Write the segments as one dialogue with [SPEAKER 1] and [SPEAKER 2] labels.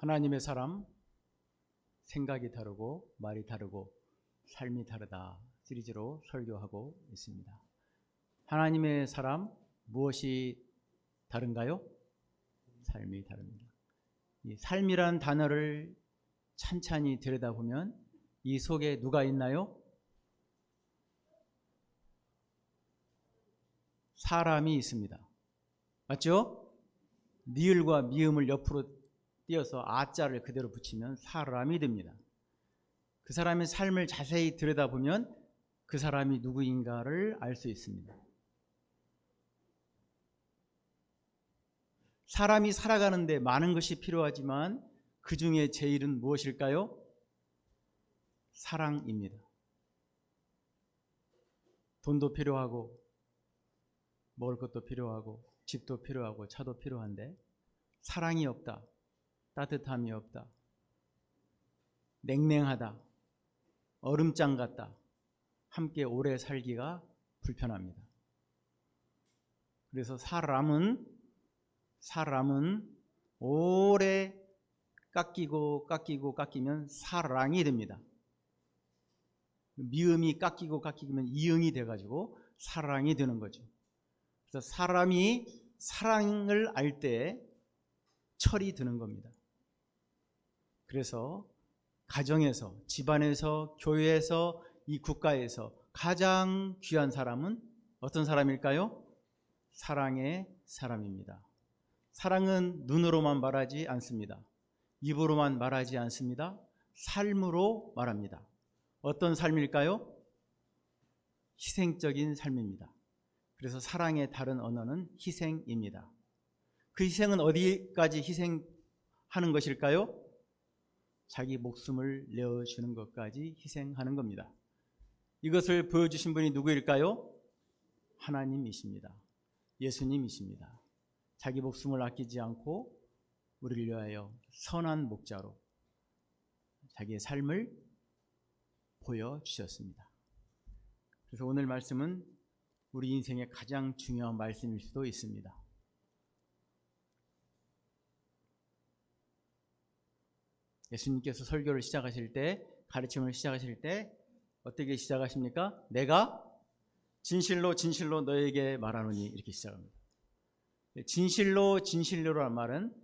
[SPEAKER 1] 하나님의 사람, 생각이 다르고 말이 다르고 삶이 다르다 시리즈로 설교하고 있습니다. 하나님의 사람, 무엇이 다른가요? 삶이 다릅니다. 이 삶이란 단어를 찬찬히 들여다보면 이 속에 누가 있나요? 사람이 있습니다. 맞죠? 니을과 미음을 옆으로 띄어서 아자를 그대로 붙이면 사람이 됩니다. 그 사람의 삶을 자세히 들여다보면 그 사람이 누구인가를 알 수 있습니다. 사람이 살아가는데 많은 것이 필요하지만 그 중에 제일은 무엇일까요? 사랑입니다. 돈도 필요하고 먹을 것도 필요하고 집도 필요하고 차도 필요한데 사랑이 없다, 따뜻함이 없다, 냉랭하다, 얼음장 같다, 함께 오래 살기가 불편합니다. 그래서 사람은 오래 깎이면 사랑이 됩니다. 미음이 깎이면 이응이 돼가지고 사랑이 되는 거죠. 그래서 사람이 사랑을 알 때 철이 드는 겁니다. 그래서 가정에서, 집안에서, 교회에서, 이 국가에서 가장 귀한 사람은 어떤 사람일까요? 사랑의 사람입니다. 사랑은 눈으로만 말하지 않습니다. 입으로만 말하지 않습니다. 삶으로 말합니다. 어떤 삶일까요? 희생적인 삶입니다. 그래서 사랑의 다른 언어는 희생입니다. 그 희생은 어디까지 희생하는 것일까요? 자기 목숨을 내어주는 것까지 희생하는 겁니다. 이것을 보여주신 분이 누구일까요? 하나님이십니다. 예수님이십니다. 자기 목숨을 아끼지 않고 우리를 위하여 선한 목자로 자기의 삶을 보여주셨습니다. 그래서 오늘 말씀은 우리 인생의 가장 중요한 말씀일 수도 있습니다. 예수님께서 설교를 시작하실 때, 가르침을 시작하실 때 어떻게 시작하십니까? 내가 진실로 진실로 너에게 말하노니 이렇게 시작합니다. 진실로라는 말은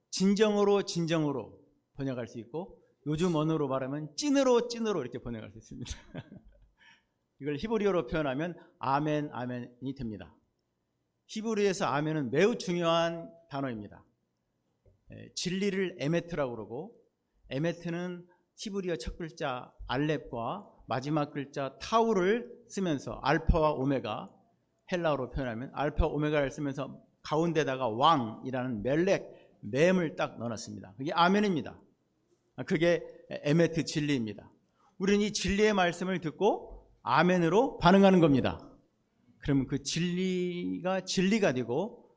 [SPEAKER 1] 진정으로 번역할 수 있고 요즘 언어로 말하면 찐으로 이렇게 번역할 수 있습니다. 이걸 히브리어로 표현하면 아멘이 됩니다. 히브리에서 아멘은 매우 중요한 단어입니다. 진리를 에메트라고 그러고, 에메트는 히브리어 첫 글자 알렙과 마지막 글자 타우를 쓰면서 알파와 오메가, 헬라어로 표현하면 알파 오메가를 쓰면서 가운데다가 왕이라는 멜렉, 맴을 딱 넣어놨습니다. 그게 아멘입니다. 그게 에메트 진리입니다. 우리는 이 진리의 말씀을 듣고 아멘으로 반응하는 겁니다. 그러면 그 진리가 되고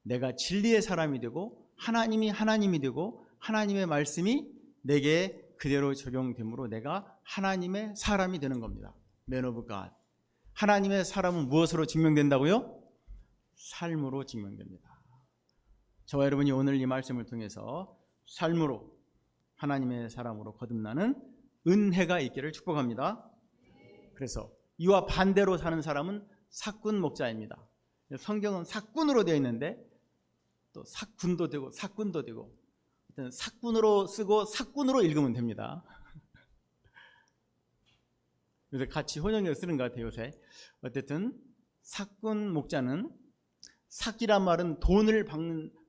[SPEAKER 1] 내가 진리의 사람이 되고 하나님이 되고 하나님의 말씀이 내게 그대로 적용되므로 내가 하나님의 사람이 되는 겁니다. Man of God. 하나님의 사람은 무엇으로 증명된다고요? 삶으로 증명됩니다. 저와 여러분이 오늘 이 말씀을 통해서 삶으로 하나님의 사람으로 거듭나는 은혜가 있기를 축복합니다. 그래서 이와 반대로 사는 사람은 사꾼 목자입니다. 성경은 사꾼으로 되어 있는데 또 사꾼도 되고 일단 사꾼으로 쓰고 사꾼으로 읽으면 됩니다. 요새 같이 혼용해서 쓰는 것 같아요. 요새 어쨌든 사꾼 목자는, 삭이란 말은 돈을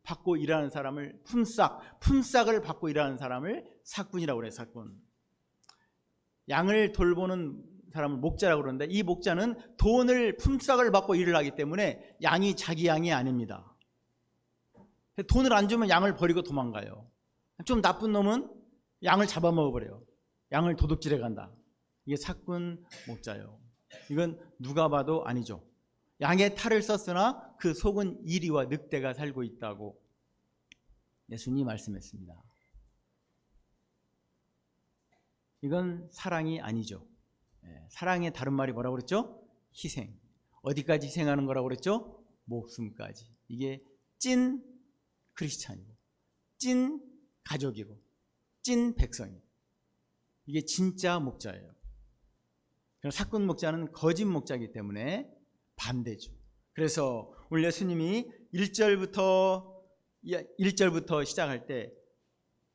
[SPEAKER 1] 받고 일하는 사람을, 품삯을 받고 일하는 사람을 사꾼이라고 그래요. 사꾼. 양을 돌보는 사람을 목자라고 그러는데 이 목자는 돈을, 품삯을 받고 일을 하기 때문에 양이 자기 양이 아닙니다. 돈을 안 주면 양을 버리고 도망가요. 좀 나쁜 놈은 양을 잡아먹어버려요. 양을 도둑질해 간다. 이게 사꾼 목자예요. 이건 누가 봐도 아니죠. 양의 탈을 썼으나 그 속은 이리와 늑대가 살고 있다고 예수님이 말씀했습니다. 이건 사랑이 아니죠. 사랑의 다른 말이 뭐라고 그랬죠? 희생. 어디까지 희생하는 거라고 그랬죠? 목숨까지. 이게 찐 크리스찬이고 찐 가족이고 찐 백성이에요. 이게 진짜 목자예요. 사꾼 목자는 거짓 목자이기 때문에 반대죠. 그래서 오늘 예수님이 1절부터 시작할 때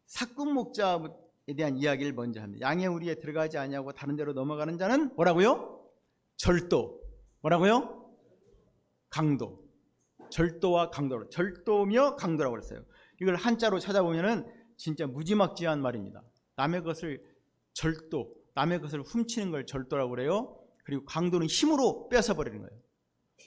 [SPEAKER 1] 사꾼 목자에 대한 이야기를 먼저 합니다. 양의 우리에 들어가지 아니하고 다른 데로 넘어가는 자는 뭐라고요? 절도. 뭐라고요? 강도. 절도와 강도로. 절도며 강도라고 그랬어요. 이걸 한자로 찾아보면은 진짜 무지막지한 말입니다. 남의 것을 절도, 남의 것을 훔치는 걸 절도라고 그래요. 그리고 강도는 힘으로 뺏어버리는 거예요.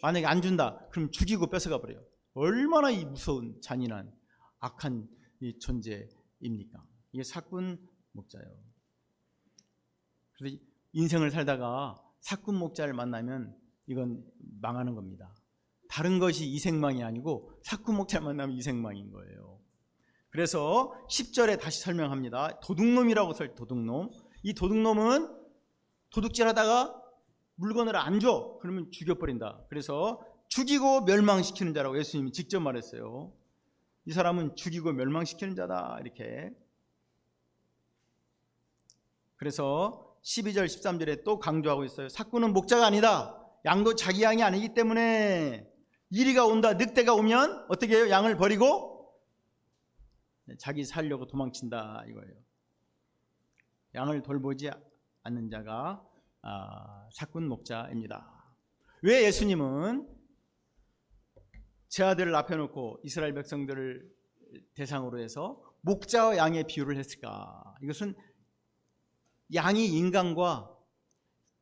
[SPEAKER 1] 만약에 안 준다, 그럼 죽이고 뺏어가 버려요. 얼마나 이 무서운 잔인한 악한 이 존재입니까? 이게 사꾼 목자예요. 그래서 인생을 살다가 사꾼 목자를 만나면 이건 망하는 겁니다. 다른 것이 이생망이 아니고 사꾼 목자를 만나면 이생망인 거예요. 그래서 10절에 다시 설명합니다. 도둑놈이라고 설 도둑놈. 이 도둑놈은 도둑질하다가 물건을 안 줘. 그러면 죽여버린다. 그래서 죽이고 멸망시키는 자라고 예수님이 직접 말했어요. 이 사람은 죽이고 멸망시키는 자다. 이렇게. 그래서 12절 13절에 또 강조하고 있어요. 사꾼은 목자가 아니다. 양도 자기 양이 아니기 때문에 이리가 온다. 늑대가 오면 어떻게 해요? 양을 버리고 자기 살려고 도망친다 이거예요. 양을 돌보지 않는 자가 사꾼 목자입니다. 왜 예수님은 제 아들을 앞에 놓고 이스라엘 백성들을 대상으로 해서 목자와 양의 비유를 했을까? 이것은 양이 인간과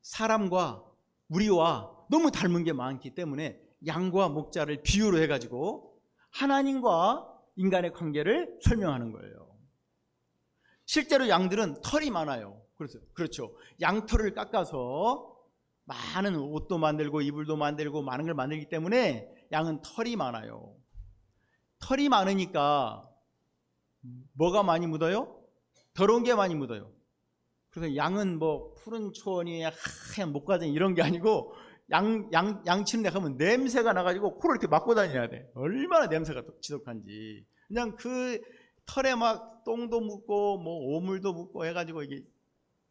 [SPEAKER 1] 사람과 우리와 너무 닮은 게 많기 때문에 양과 목자를 비유로 해가지고 하나님과 인간의 관계를 설명하는 거예요. 실제로 양들은 털이 많아요. 그렇죠. 양털을 깎아서 많은 옷도 만들고 이불도 만들고 많은 걸 만들기 때문에 양은 털이 많아요. 털이 많으니까 뭐가 많이 묻어요? 더러운 게 많이 묻어요. 그래서 양은 뭐 푸른 초원이 하얀 목가정 이런 게 아니고 양 치는 데 가면 냄새가 나가지고 코를 이렇게 막고 다녀야 돼. 얼마나 냄새가 지독한지. 그냥 그 털에 막 똥도 묻고 뭐 오물도 묻고 해가지고 이게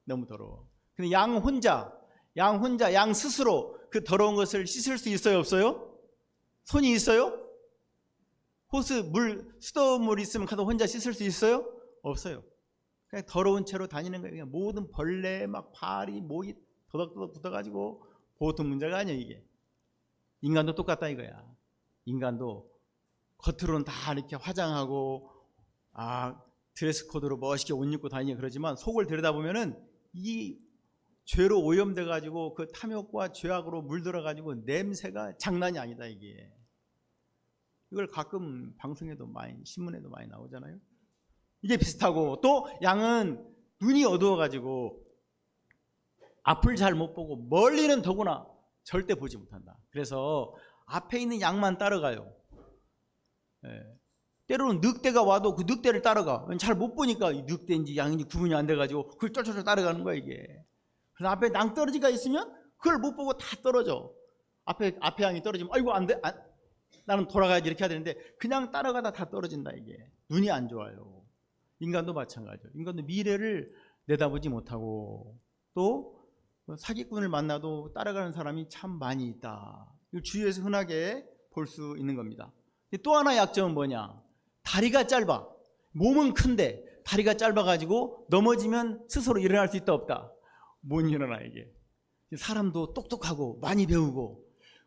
[SPEAKER 1] 너무 더러워. 근데 양 스스로 그 더러운 것을 씻을 수 있어요, 없어요? 손이 있어요? 수돗물 있으면 가서 혼자 씻을 수 있어요? 없어요. 그냥 더러운 채로 다니는 거예요. 그냥 모든 벌레, 막 파리, 모기 더덕더덕 붙어가지고 보통 문제가 아니에요, 이게. 인간도 똑같다 이거야. 인간도 겉으로는 다 이렇게 화장하고, 드레스 코드로 멋있게 옷 입고 다니고 그러지만 속을 들여다보면은 이 죄로 오염돼가지고 그 탐욕과 죄악으로 물들어가지고 냄새가 장난이 아니다, 이게. 이걸 가끔 방송에도 신문에도 많이 나오잖아요. 이게 비슷하고, 또 양은 눈이 어두워가지고 앞을 잘 못 보고 멀리는 더구나 절대 보지 못한다. 그래서 앞에 있는 양만 따라가요. 때로는 늑대가 와도 그 늑대를 따라가. 잘 못 보니까 늑대인지 양인지 구분이 안 돼가지고 그걸 쫄쫄쫄 따라가는 거야, 이게. 그래서 앞에 낭떠러지가 있으면 그걸 못 보고 다 떨어져. 앞에 양이 떨어지면 아이고 안 돼, 나는 돌아가야지 이렇게 해야 되는데 그냥 따라가다 다 떨어진다, 이게. 눈이 안 좋아요. 인간도 마찬가지예요. 인간도 미래를 내다보지 못하고, 또 사기꾼을 만나도 따라가는 사람이 참 많이 있다. 이걸 주위에서 흔하게 볼 수 있는 겁니다. 또 하나 약점은 뭐냐? 다리가 짧아. 몸은 큰데 다리가 짧아가지고 넘어지면 스스로 일어날 수 있다 없다? 못 일어나, 이게. 사람도 똑똑하고 많이 배우고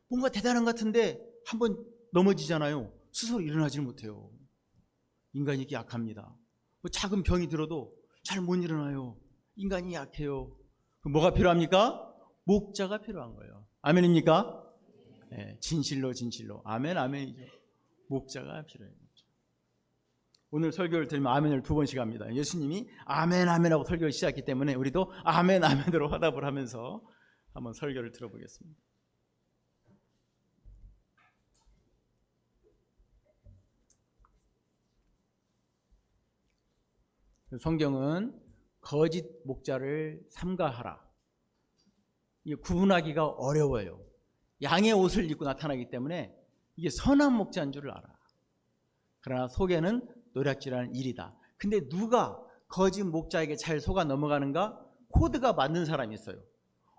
[SPEAKER 1] 뭔가 대단한 것 같은데 한번 넘어지잖아요. 스스로 일어나지 못해요. 인간이 이렇게 약합니다. 뭐 작은 병이 들어도 잘 못 일어나요. 인간이 약해요. 그럼 뭐가 필요합니까? 목자가 필요한 거예요. 아멘입니까? 네, 진실로 아멘, 아멘이죠. 목자가 필요해요. 오늘 설교를 들으면 아멘을 2번씩 합니다. 예수님이 아멘 아멘하고 설교를 시작했기 때문에 우리도 아멘 아멘으로 화답을 하면서 한번 설교를 들어보겠습니다. 성경은 거짓 목자를 삼가하라. 이게 구분하기가 어려워요. 양의 옷을 입고 나타나기 때문에 이게 선한 목자인 줄을 알아. 그러나 속에는 노략질하는 일이다. 근데 누가 거짓 목자에게 잘 속아 넘어가는가? 코드가 맞는 사람이 있어요.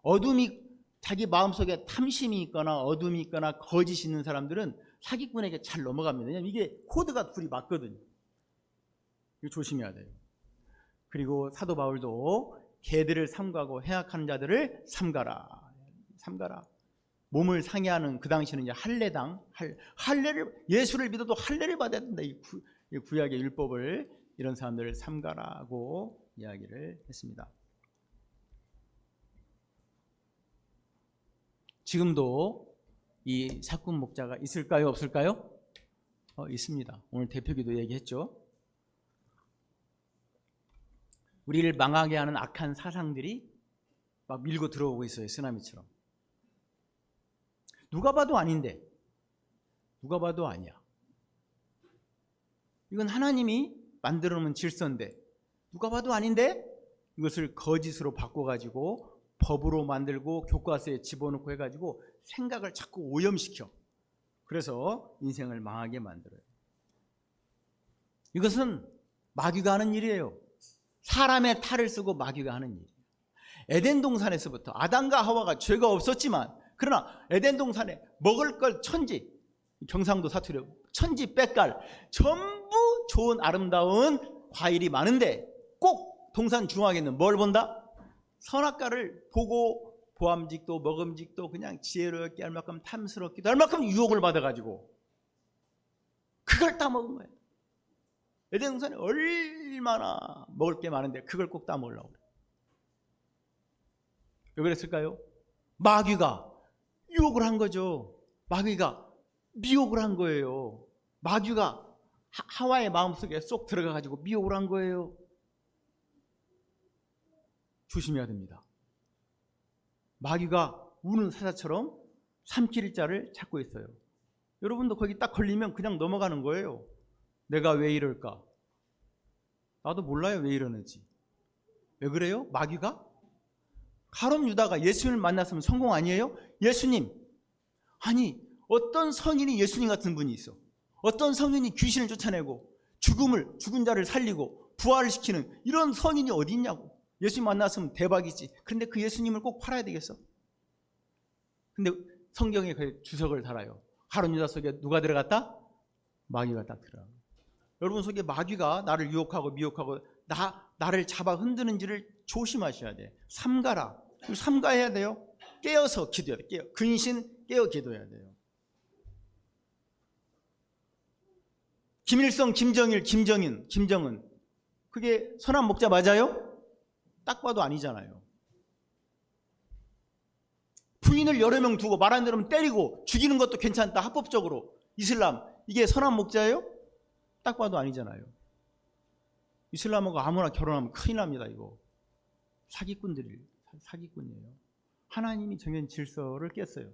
[SPEAKER 1] 어둠이 자기 마음속에 탐심이 있거나 어둠이 있거나 거짓이 있는 사람들은 사기꾼에게 잘 넘어갑니다. 왜냐하면 이게 코드가 둘이 맞거든요. 이거 조심해야 돼요. 그리고 사도 바울도 개들을 삼가고 해악하는 자들을 삼가라. 삼가라. 몸을 상해하는, 그 당시는 이제 할례를, 예수를 믿어도 할례를 받아야 된다. 이 구약의 율법을, 이런 사람들을 삼가라고 이야기를 했습니다. 지금도 이 사꾼 목자가 있을까요, 없을까요? 있습니다. 오늘 대표기도 얘기했죠. 우리를 망하게 하는 악한 사상들이 막 밀고 들어오고 있어요. 쓰나미처럼. 누가 봐도 아닌데, 누가 봐도 아니야. 이건 하나님이 만들어 놓은 질서인데 누가 봐도 아닌데 이것을 거짓으로 바꿔가지고 법으로 만들고 교과서에 집어넣고 해가지고 생각을 자꾸 오염시켜. 그래서 인생을 망하게 만들어요. 이것은 마귀가 하는 일이에요. 사람의 탈을 쓰고 마귀가 하는 일이에요. 에덴 동산에서부터 아담과 하와가 죄가 없었지만, 그러나 에덴 동산에 먹을 걸 천지, 경상도 사투리로 천지 빽갈, 전부 좋은 아름다운 과일이 많은데 꼭 동산 중앙에는 뭘 본다? 선악과를 보고 보암직도 먹음직도 그냥 지혜롭게 할 만큼 탐스럽기도 할 만큼 유혹을 받아가지고 그걸 따먹은 거예요. 에덴 동산에 얼마나 먹을 게 많은데 그걸 꼭 따먹으려고 그래요. 왜 그랬을까요? 마귀가 유혹을 한 거죠. 마귀가 미혹을 한 거예요. 마귀가 하와의 마음속에 쏙 들어가가지고 미혹을 한 거예요. 조심해야 됩니다. 마귀가 우는 사자처럼 삼킬 자를 찾고 있어요. 여러분도 거기 딱 걸리면 그냥 넘어가는 거예요. 내가 왜 이럴까? 나도 몰라요, 왜 이러는지. 왜 그래요? 마귀가? 가룟 유다가 예수님을 만났으면 성공 아니에요? 예수님, 아니 어떤 성인이 예수님 같은 분이 있어? 어떤 성인이 귀신을 쫓아내고 죽은 자를 살리고 부활을 시키는 이런 성인이 어디 있냐고. 예수님 만났으면 대박이지. 그런데 그 예수님을 꼭 팔아야 되겠어? 근데 성경에 그 주석을 달아요. 가룟 유다 속에 누가 들어갔다? 마귀가 딱 들어가. 여러분 속에 마귀가 나를 유혹하고 미혹하고 나를 잡아 흔드는지를 조심하셔야 돼. 삼가라. 삼가해야 돼요. 깨어서 기도해야 돼요. 근신 깨어 기도해야 돼요. 김일성, 김정일, 김정은 그게 선한 목자 맞아요? 딱 봐도 아니잖아요. 부인을 여러 명 두고 말 안 들으면 때리고 죽이는 것도 괜찮다. 합법적으로. 이슬람, 이게 선한 목자예요? 딱 봐도 아니잖아요. 이슬람하고 아무나 결혼하면 큰일 납니다. 이거 사기꾼이에요. 하나님이 정한 질서를 깼어요.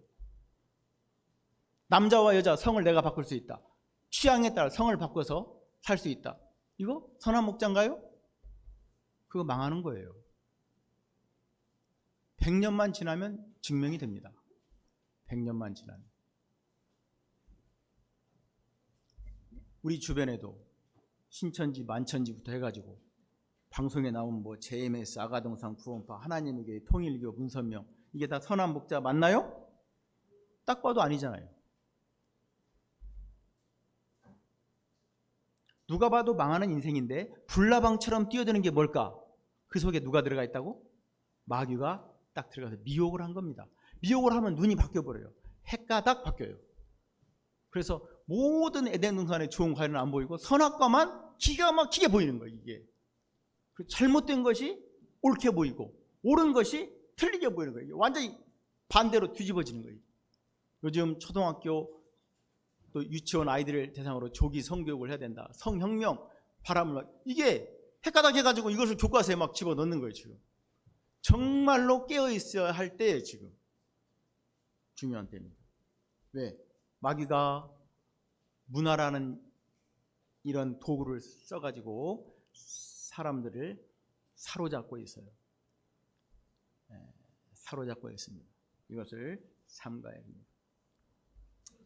[SPEAKER 1] 남자와 여자 성을 내가 바꿀 수 있다. 취향에 따라 성을 바꿔서 살 수 있다. 이거 선한 목자인가요? 그거 망하는 거예요. 100년만 지나면 증명이 됩니다. 100년만 지나면. 우리 주변에도 신천지 만천지부터 해가지고 방송에 나온 뭐 JMS, 아가동산, 구원파, 하나님에게 통일교, 문선명, 이게 다 선한 목자 맞나요? 딱 봐도 아니잖아요. 누가 봐도 망하는 인생인데 불나방처럼 뛰어드는 게 뭘까? 그 속에 누가 들어가 있다고? 마귀가 딱 들어가서 미혹을 한 겁니다. 미혹을 하면 눈이 바뀌어버려요. 헷가닥 바뀌어요. 그래서 모든 에덴 동산의 좋은 과일은 안 보이고 선악과만 기가 막히게 보이는 거예요. 이게 잘못된 것이 옳게 보이고 옳은 것이 틀리게 보이는 거예요. 완전히 반대로 뒤집어지는 거예요. 요즘 초등학교 또 유치원 아이들을 대상으로 조기 성교육을 해야 된다. 성혁명, 바람을, 이게 헷가닥 해가지고 이것을 교과서에 막 집어넣는 거예요. 지금 정말로 깨어 있어야 할 때예요. 지금 중요한 때입니다. 왜? 마귀가 문화라는 이런 도구를 써가지고 사람들을 사로잡고 있어요. 사로잡고 있습니다. 이것을 삼가야 합니다.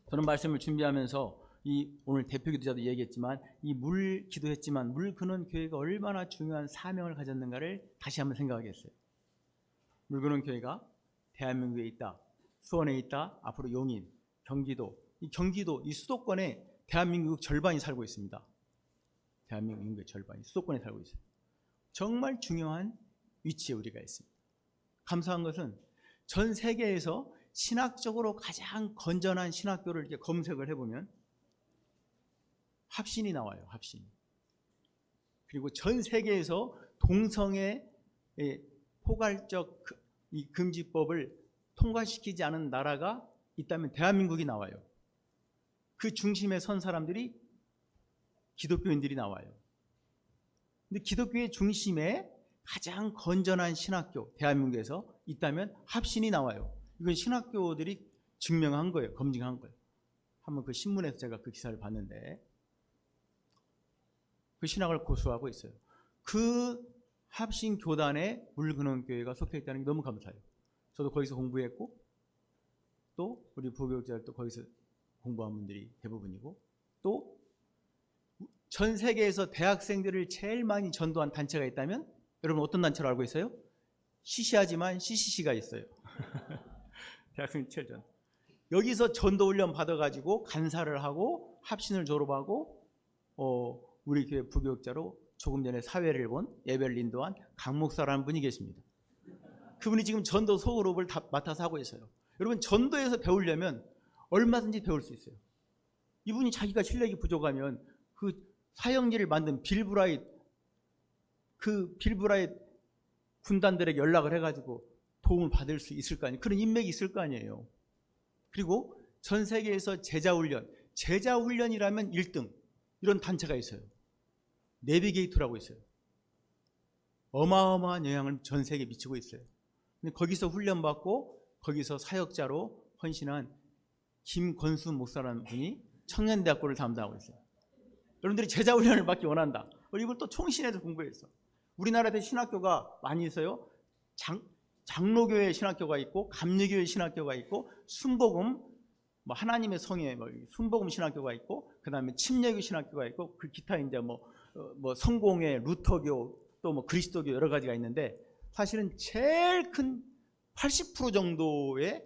[SPEAKER 1] 저는 말씀을 준비하면서 이 오늘 대표 기도자도 얘기했지만 이 물 기도했지만 물 그는 교회가 얼마나 중요한 사명을 가졌는가를 다시 한번 생각하겠어요. 물 그는 교회가 대한민국에 있다. 수원에 있다. 앞으로 용인, 경기도, 이 수도권에 대한민국 절반이 살고 있습니다. 대한민국 인구의 절반이 수도권에 살고 있어요. 정말 중요한 위치에 우리가 있습니다. 감사한 것은 전 세계에서 신학적으로 가장 건전한 신학교를 이렇게 검색을 해보면 합신이 나와요. 합신. 그리고 전 세계에서 동성애 포괄적 이 금지법을 통과시키지 않은 나라가 있다면 대한민국이 나와요. 그 중심에 선 사람들이 기독교인들이 나와요. 근데 기독교의 중심에 가장 건전한 신학교 대한민국에서 있다면 합신이 나와요. 이건 신학교들이 증명한 거예요. 검증한 거예요. 한번 그 신문에서 제가 그 기사를 봤는데 그 신학을 고수하고 있어요. 그 합신 교단에 물근원교회가 속해 있다는 게 너무 감사해요. 저도 거기서 공부했고 또 우리 부교육자들도 거기서 공부한 분들이 대부분이고 또 전 세계에서 대학생들을 제일 많이 전도한 단체가 있다면 여러분 어떤 단체로 알고 있어요? 시시하지만 CCC가 있어요. 대학생 체전. 여기서 전도 훈련 받아가지고 간사를 하고 합신을 졸업하고 우리 교회 부교육자로 조금 전에 사회를 본 예배를 인도한 강 목사라는 분이 계십니다. 그분이 지금 전도 소그룹을 다 맡아서 하고 있어요. 여러분 전도에서 배우려면 얼마든지 배울 수 있어요. 이분이 자기가 실력이 부족하면 그 사형제를 만든 빌브라잇 군단들에게 연락을 해가지고 도움을 받을 수 있을 거 아니에요. 그런 인맥이 있을 거 아니에요. 그리고 전 세계에서 제자훈련이라면 1등 이런 단체가 있어요. 내비게이터라고 있어요. 어마어마한 영향을 전 세계에 미치고 있어요. 근데 거기서 훈련받고 거기서 사역자로 헌신한 김건수 목사라는 분이 청년대학교를 담당하고 있어요. 여러분들이 제자훈련을 받기 원한다. 이걸 또 총신에서 공부했어. 우리나라에 신학교가 많이 있어요. 장로교회 신학교가 있고 감리교회 신학교가 있고 순복음 하나님의 성에 순복음 신학교가 있고 그다음에 침례교 신학교가 있고 그 기타 이제 성공회 루터교 또 그리스도교 여러 가지가 있는데 사실은 제일 큰 80% 정도의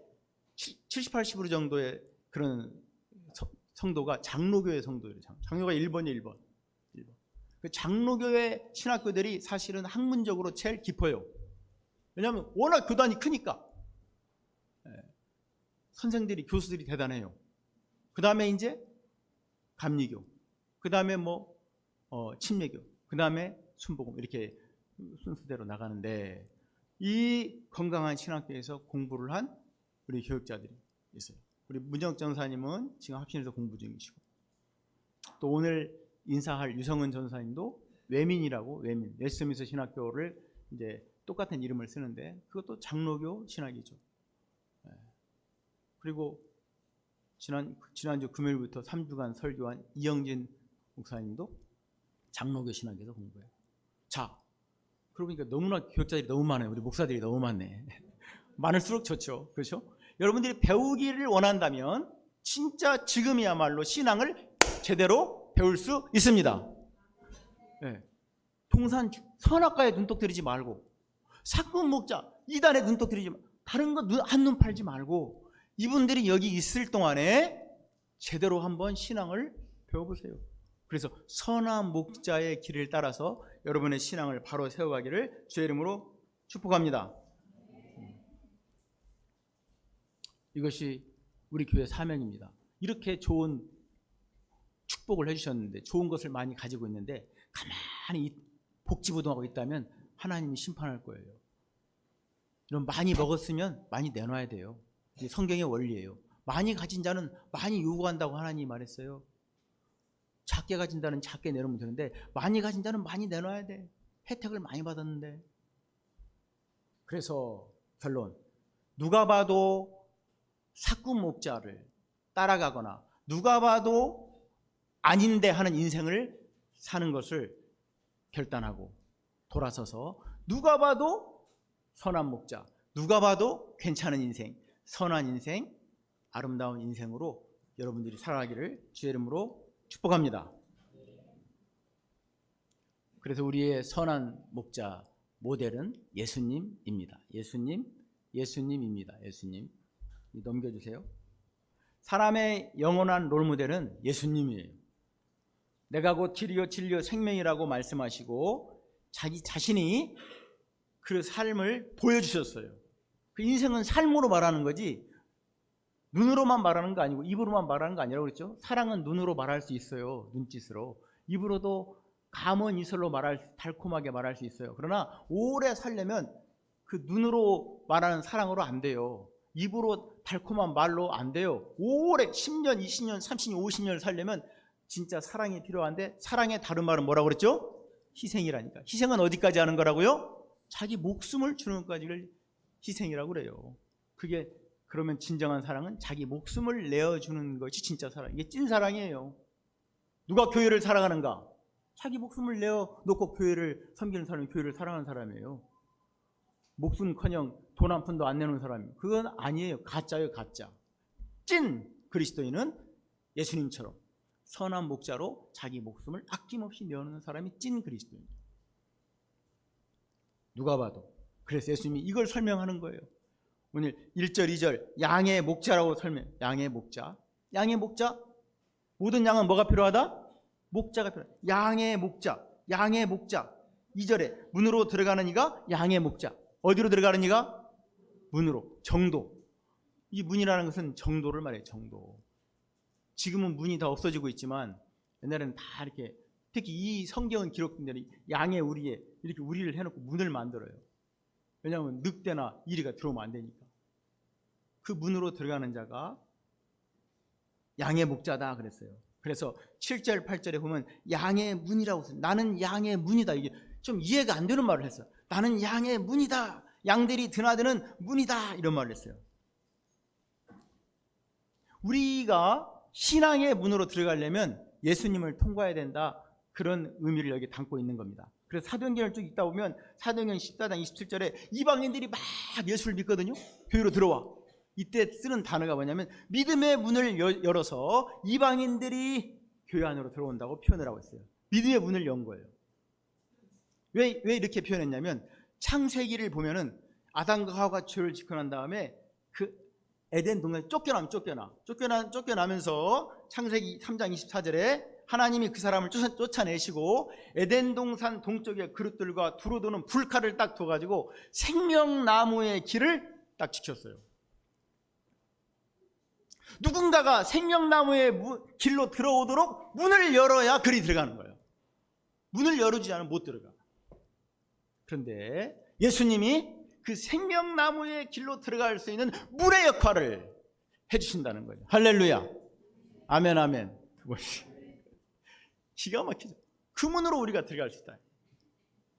[SPEAKER 1] 70, 80% 정도의 그런 성도가 장로교회 성도예요. 장로가 1번이에요. 1번. 그 장로교회 신학교들이 사실은 학문적으로 제일 깊어요. 왜냐하면 워낙 교단이 크니까. 선생들이 교수들이 대단해요. 그 다음에 이제 감리교, 그 다음에 침례교, 그 다음에 순복음 이렇게 순서대로 나가는데 이 건강한 신학교에서 공부를 한 우리 교육자들이 있어요. 우리 문정 전사님은 지금 합신에서 공부 중이시고 또 오늘 인사할 유성은 전사님도 외민이라고 웨스트민스터 신학교를 이제 똑같은 이름을 쓰는데 그것도 장로교 신학이죠. 그리고 지난주 금요일부터 3주간 설교한 이영진 목사님도 장로교 신학에서 공부해요. 자, 그러니까 너무나 교육자들이 너무 많아요. 우리 목사들이 너무 많네. 많을수록 좋죠. 그렇죠? 여러분들이 배우기를 원한다면 진짜 지금이야말로 신앙을 제대로 배울 수 있습니다. 동산 선악과에 눈독 들이지 말고 사건 목자 이단에 눈독 들이지 말고 다른 거 한눈 팔지 말고 이분들이 여기 있을 동안에 제대로 한번 신앙을 배워보세요. 그래서 선한 목자의 길을 따라서 여러분의 신앙을 바로 세워가기를 주의 이름으로 축복합니다. 이것이 우리 교회 사명입니다. 이렇게 좋은 축복을 해주셨는데 좋은 것을 많이 가지고 있는데 가만히 복지부동하고 있다면 하나님이 심판할 거예요. 이런 많이 먹었으면 많이 내놔야 돼요. 이게 성경의 원리예요. 많이 가진 자는 많이 요구한다고 하나님이 말했어요. 작게 가진 자는 작게 내놓으면 되는데 많이 가진 자는 많이 내놔야 돼. 혜택을 많이 받았는데. 그래서 결론, 누가 봐도 사꾼 목자를 따라가거나 누가 봐도 아닌데 하는 인생을 사는 것을 결단하고 돌아서서 누가 봐도 선한 목자, 누가 봐도 괜찮은 인생, 선한 인생, 아름다운 인생으로 여러분들이 살아가기를 주의 이름으로 축복합니다. 그래서 우리의 선한 목자 모델은 예수님입니다. 예수님입니다. 예수님. 넘겨주세요. 사람의 영원한 롤모델은 예수님이에요. 내가 곧 길이요 진리요 생명이라고 말씀하시고 자기 자신이 그 삶을 보여주셨어요. 그 인생은 삶으로 말하는 거지 눈으로만 말하는 거 아니고 입으로만 말하는 거 아니라고 그랬죠. 사랑은 눈으로 말할 수 있어요. 눈짓으로. 입으로도 감언 이설로 달콤하게 말할 수 있어요. 그러나 오래 살려면 그 눈으로 말하는 사랑으로 안 돼요. 입으로 달콤한 말로 안 돼요. 오래 10년, 20년, 30년, 50년을 살려면 진짜 사랑이 필요한데 사랑의 다른 말은 뭐라고 그랬죠? 희생이라니까. 희생은 어디까지 하는 거라고요? 자기 목숨을 주는 것까지를 희생이라고 그래요. 그게 그러면 진정한 사랑은 자기 목숨을 내어주는 것이 진짜 사랑. 이게 찐 사랑이에요. 누가 교회를 사랑하는가? 자기 목숨을 내어놓고 교회를 섬기는 사람이 교회를 사랑하는 사람이에요. 목숨커녕 돈 한 푼도 안 내놓은 사람이에요. 그건 아니에요. 가짜예요. 가짜. 찐 그리스도인은 예수님처럼 선한 목자로 자기 목숨을 아낌없이 내어놓는 사람이 찐 그리스도인이에요. 누가 봐도. 그래서 예수님이 이걸 설명하는 거예요. 오늘 1절 2절 양의 목자라고 설명. 양의 목자. 양의 목자. 모든 양은 뭐가 필요하다? 목자가 필요하다. 양의 목자. 양의 목자. 2절에 문으로 들어가는 이가 양의 목자. 어디로 들어가는 이가? 문으로. 정도. 이 문이라는 것은 정도를 말해요. 정도. 지금은 문이 다 없어지고 있지만 옛날에는 다 이렇게, 특히 이 성경은 기록된 대로 양의 우리에 이렇게 우리를 해놓고 문을 만들어요. 왜냐하면 늑대나 이리가 들어오면 안 되니까. 그 문으로 들어가는 자가 양의 목자다 그랬어요. 그래서 7절 8절에 보면 양의 문이라고 했어요. 나는 양의 문이다. 이게 좀 이해가 안 되는 말을 했어요. 나는 양의 문이다. 양들이 드나드는 문이다. 이런 말을 했어요. 우리가 신앙의 문으로 들어가려면 예수님을 통과해야 된다. 그런 의미를 여기 담고 있는 겁니다. 그래서 사도행전을 쭉 읽다 보면 사도행전 14장 27절에 이방인들이 막 예수를 믿거든요. 교회로 들어와. 이때 쓰는 단어가 뭐냐면 믿음의 문을 열어서 이방인들이 교회 안으로 들어온다고 표현을 하고 있어요. 믿음의 문을 연 거예요. 왜 이렇게 표현했냐면 창세기를 보면은 아담과 하와가 죄를 짓고 난 다음에 그 에덴 동산에 쫓겨나면서 창세기 3장 24절에 하나님이 그 사람을 쫓아내시고 에덴 동산 동쪽의 그릇들과 두루 도는 불칼을 딱 둬가지고 생명나무의 길을 딱 지켰어요. 누군가가 생명나무의 길로 들어오도록 문을 열어야 그리 들어가는 거예요. 문을 열어주지 않으면 못 들어가. 그런데 예수님이 그 생명나무의 길로 들어갈 수 있는 문의 역할을 해주신다는 거예요. 할렐루야. 아멘 아멘. 기가 막히죠. 그 문으로 우리가 들어갈 수 있다.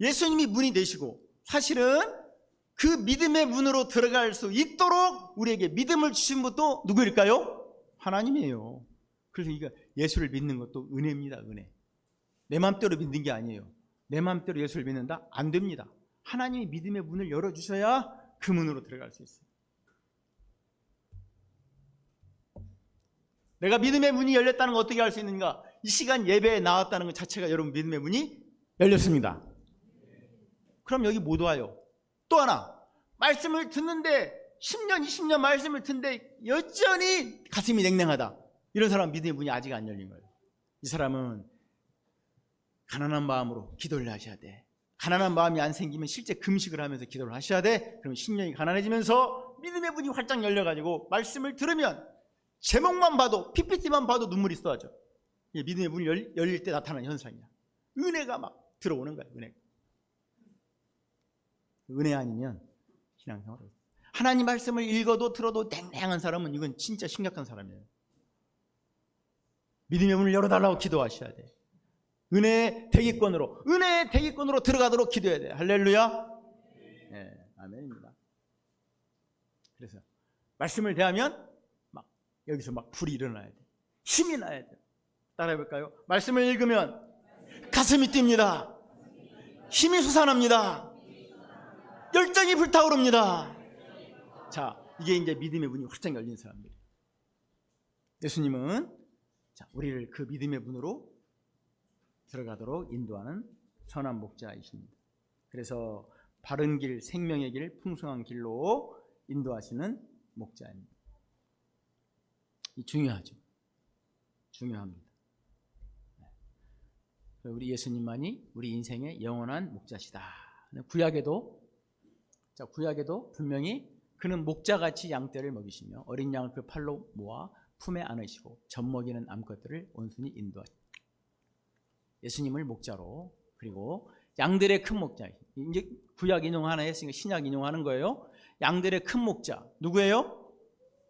[SPEAKER 1] 예수님이 문이 되시고 사실은 그 믿음의 문으로 들어갈 수 있도록 우리에게 믿음을 주신 것도 누구일까요? 하나님이에요. 그래서 이거 예수를 믿는 것도 은혜입니다. 은혜. 내 마음대로 믿는 게 아니에요. 내 마음대로 예수를 믿는다? 안 됩니다. 하나님이 믿음의 문을 열어주셔야 그 문으로 들어갈 수 있어요. 내가 믿음의 문이 열렸다는 걸 어떻게 알 수 있는가? 이 시간 예배에 나왔다는 것 자체가 여러분 믿음의 문이 열렸습니다. 그럼 여기 못 와요. 또 하나, 말씀을 듣는데 10년 20년 말씀을 듣는데 여전히 가슴이 냉랭하다. 이런 사람 믿음의 문이 아직 안 열린 거예요. 이 사람은 가난한 마음으로 기도를 하셔야 돼. 가난한 마음이 안 생기면 실제 금식을 하면서 기도를 하셔야 돼. 그러면 심령이 가난해지면서 믿음의 문이 활짝 열려가지고 말씀을 들으면 제목만 봐도 PPT만 봐도 눈물이 쏟아져. 이게 믿음의 문이 열릴 때 나타나는 현상이야. 은혜가 막 들어오는 거야. 은혜 아니면 신앙생활 없어요. 하나님 말씀을 읽어도 들어도 냉랭한 사람은 이건 진짜 심각한 사람이에요. 믿음의 문을 열어달라고 기도하셔야 돼. 은혜의 대기권으로 들어가도록 기도해야 돼. 할렐루야. 네, 아멘입니다. 그래서 말씀을 대하면 막 여기서 막 불이 일어나야 돼. 힘이 나야 돼. 따라해볼까요? 말씀을 읽으면 가슴이 뜁니다. 힘이 솟아납니다. 열정이 불타오릅니다. 자, 이게 이제 믿음의 문이 활짝 열린 사람들이에요. 예수님은 우리를 그 믿음의 문으로 들어가도록 인도하는 선한 목자이십니다. 그래서 바른 길, 생명의 길, 풍성한 길로 인도하시는 목자입니다. 이 중요하죠. 중요합니다. 우리 예수님만이 우리 인생의 영원한 목자시다. 구약에도 분명히 그는 목자같이 양떼를 먹이시며 어린 양을 그 팔로 모아 품에 안으시고 젖먹이는 암컷들을 온순히 인도하시다. 예수님을 목자로, 그리고 양들의 큰 목자. 이제 구약 인용 하나 했으니까 신약 인용하는 거예요. 양들의 큰 목자 누구예요?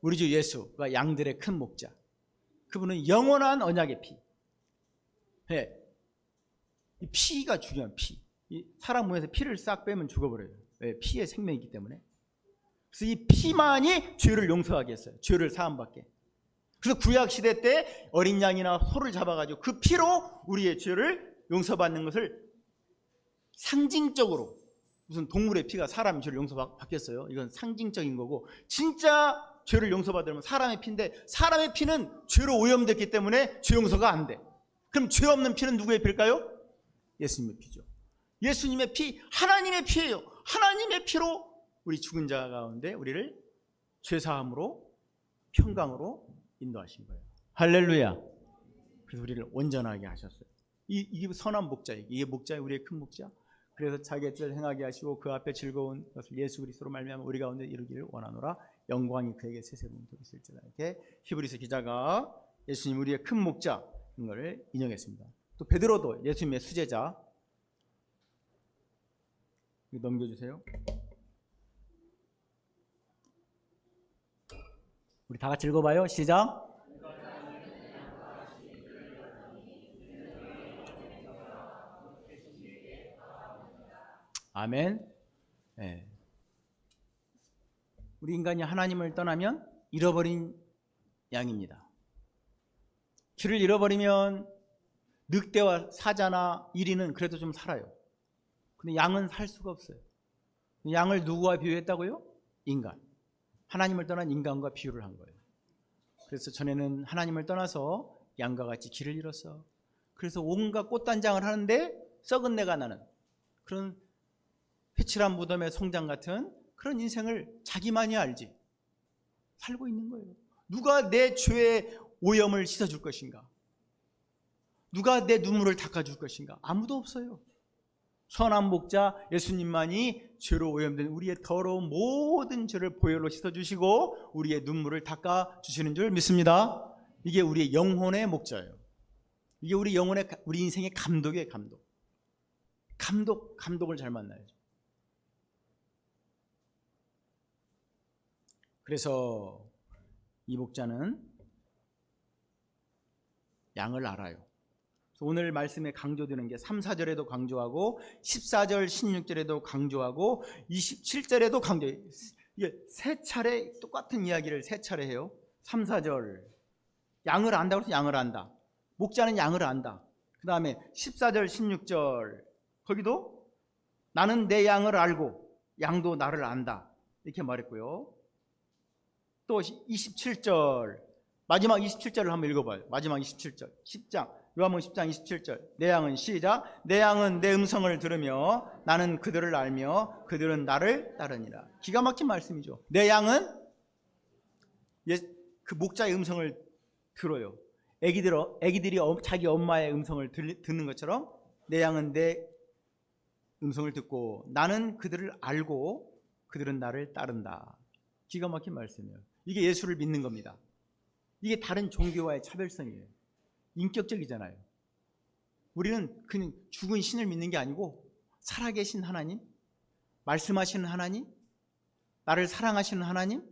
[SPEAKER 1] 우리 주 예수가 양들의 큰 목자. 그분은 영원한 언약의 피. 네. 이 피가 중요한 피. 이 사람 몸에서 피를 싹 빼면 죽어버려요. 네. 피의 생명이 있기 때문에. 그래서 이 피만이 죄를 용서하게 했어요. 죄를 사함받게. 그래서 구약 시대 때 어린 양이나 소를 잡아가지고 그 피로 우리의 죄를 용서받는 것을 상징적으로, 무슨 동물의 피가 사람의 죄를 용서받겠어요? 이건 상징적인 거고, 진짜 죄를 용서받으려면 사람의 피인데 사람의 피는 죄로 오염됐기 때문에 죄 용서가 안 돼. 그럼 죄 없는 피는 누구의 피일까요? 예수님의 피죠. 예수님의 피, 하나님의 피예요. 하나님의 피로 우리 죽은 자 가운데 우리를 죄사함으로 평강으로 인도하신 거예요. 할렐루야. 그래서 우리를 온전하게 하셨어요. 이게 선한 목자예요. 이게 목자예요. 우리의 큰 목자. 그래서 자기의 뜻을 행하게 하시고 그 앞에 즐거운 것을 예수 그리스도로 말미암아 우리 가운데 이루기를 원하노라. 영광이 그에게 세세분토록 있을지라. 이렇게 히브리서 기자가 예수님 우리의 큰 목자인 것을 인용했습니다. 또 베드로도 예수님의 수제자. 이거 넘겨주세요. 우리 다 같이 읽어봐요. 시작. 아멘. 네. 우리 인간이 하나님을 떠나면 잃어버린 양입니다. 길을 잃어버리면 늑대와 사자나 이리는 그래도 좀 살아요. 근데 양은 살 수가 없어요. 양을 누구와 비유했다고요? 인간. 하나님을 떠난 인간과 비유를 한 거예요. 그래서 전에는 하나님을 떠나서 양과 같이 길을 잃었어. 그래서 온갖 꽃단장을 하는데 썩은 내가 나는 그런 회칠한 무덤의 송장 같은 그런 인생을 자기만이 알지 살고 있는 거예요. 누가 내 죄의 오염을 씻어줄 것인가? 누가 내 눈물을 닦아줄 것인가? 아무도 없어요. 선한 목자 예수님만이 죄로 오염된 우리의 더러운 모든 죄를 보혈로 씻어주시고 우리의 눈물을 닦아주시는 줄 믿습니다. 이게 우리의 영혼의 목자예요. 이게 우리 영혼의, 우리 인생의 감독이에요. 감독을 잘 만나야죠. 그래서 이 목자는 양을 알아요. 오늘 말씀에 강조되는 게 3, 4절에도 강조하고 14절, 16절에도 강조하고 27절에도 강조해요. 이게 세 차례 똑같은 이야기를 세 차례 해요. 3, 4절 양을 안다고 해서 양을 안다. 목자는 양을 안다. 그 다음에 14절, 16절 거기도 나는 내 양을 알고 양도 나를 안다 이렇게 말했고요. 또 27절 마지막 27절을 한번 읽어봐요. 마지막 27절 10장 요한복음 10장 27절 내 양은 시작 내 양은 내 음성을 들으며 나는 그들을 알며 그들은 나를 따르니라. 기가 막힌 말씀이죠. 내 양은 그 목자의 음성을 들어요. 애기들이 자기 엄마의 음성을 듣는 것처럼 내 양은 내 음성을 듣고 나는 그들을 알고 그들은 나를 따른다. 기가 막힌 말씀이에요. 이게 예수를 믿는 겁니다. 이게 다른 종교와의 차별성이에요. 인격적이잖아요. 우리는 그냥 죽은 신을 믿는 게 아니고 살아계신 하나님, 말씀하시는 하나님, 나를 사랑하시는 하나님,